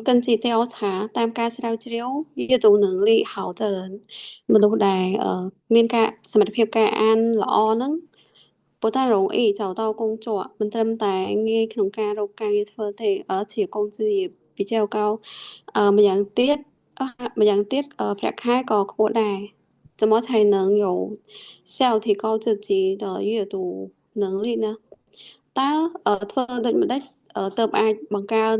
cần chỉ theo thả tam ca sao chiếu yếu tố năng lực hảo cho lớn mà đồ đài miền caสมรรถเภพการอ่านละออนั้น不但容易找到工作มันเติมแต่ngayក្នុងការរកការងារធ្វើទេ而且工资也比较高ម្យ៉ាងទៀតម្យ៉ាងទៀតប្រាក់ខែក៏ខ្ពស់ដែរ怎么才能有效提高自己的阅读能力呢តើធ្វើដូចម្តេចទើបអាចបង្កើន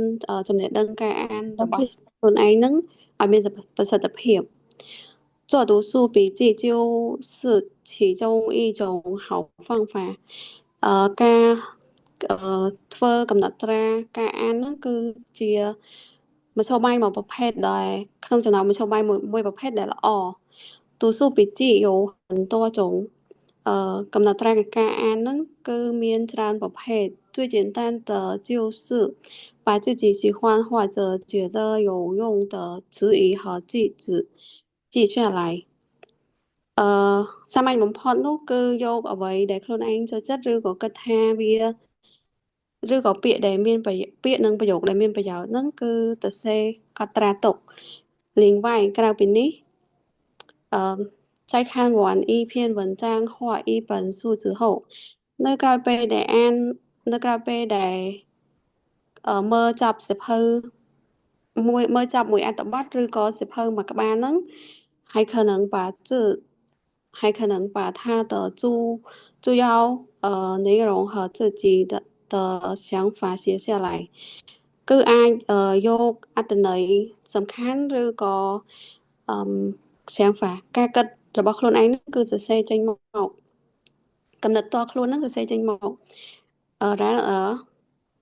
ចំណេះដឹងការអានរបស់ខ្លួនឯងនឹងឲ្យមានប្រសិទ្ធភាព做读书笔记就是其中一种好方法ការធ្វើកំណត់ត្រាការអានហ្នឹងគឺជាមធ្យោបាយមួយប្រភេទដែលក្នុងចំណោមមធ្យោបាយមួយប្រភេទដែលល្អ读书笔记有很多种កំណត់ត្រាការអានហ្នឹងគឺមានច្រើនប្រភេទ最简单的就是把自己喜欢或者觉得有用的词语和句子记下来សាមញ្ញបំផុតនោះគឺយកអ្វីដែលខ្លួនឯងចូលចិត្តឬក៏គិតថាវាឬក៏ពាក្យនិងប្រយោគដែលមានប្រយោជន៍ហ្នឹងគឺទៅសេកត់ត្រាទុក另外ក្រៅពីនេះ在看完一篇文章或一本书之后នៅក្រៅពេលដែលអាននៅក្រៅពេលដែលមើលចប់សៀវភៅមើលចប់មួយអត្ថបទឬក៏សៀវភៅមួយក្បាលហ្នឹង还可能把字还可能把它的主要内容和自己的想法写下来គឺអាចយកអត្ថន័យសំខាន់ឬក៏អឺ 想法ការគិតរបស់ខ្លួនឯងហ្នឹងគឺសរសេរចេញមកកំណត់តខ្លួនហ្នឹងសរសេរចេញមក然而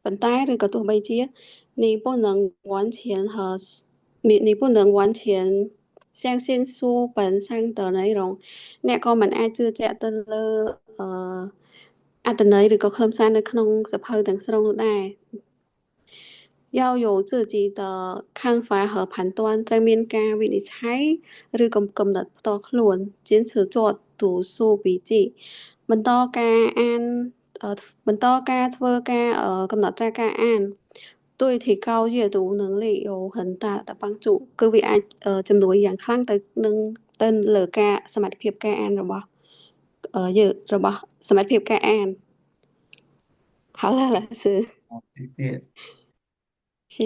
ប៉ុន្តែឬក៏ទោះបីជា你不能完全和你不能完全相信书本上的内容អ្នកក៏មិនអាចជឿជាក់ទៅលើអត្ថន័យឬក៏ខ្លឹមសារនៅក្នុងសៀវភៅទាំងស្រុងនោះដែរ要有自己的看法和判断ត្រូវមានការវិនិច្ឆ័យឬកំណត់ផ្ទាល់ខ្លួន坚持做读书笔记បន្តការអានបន្តការធ្វើការកំណត់ត្រាការអាន对提高阅读能力有很大的帮助គឺវាអាចជំនួយយ៉ាងខ្លាំងទៅលើការសមត្ថភាពការអានរបស់យើងរបស់សមត្ថភាពការអាន好了老师好，谢谢。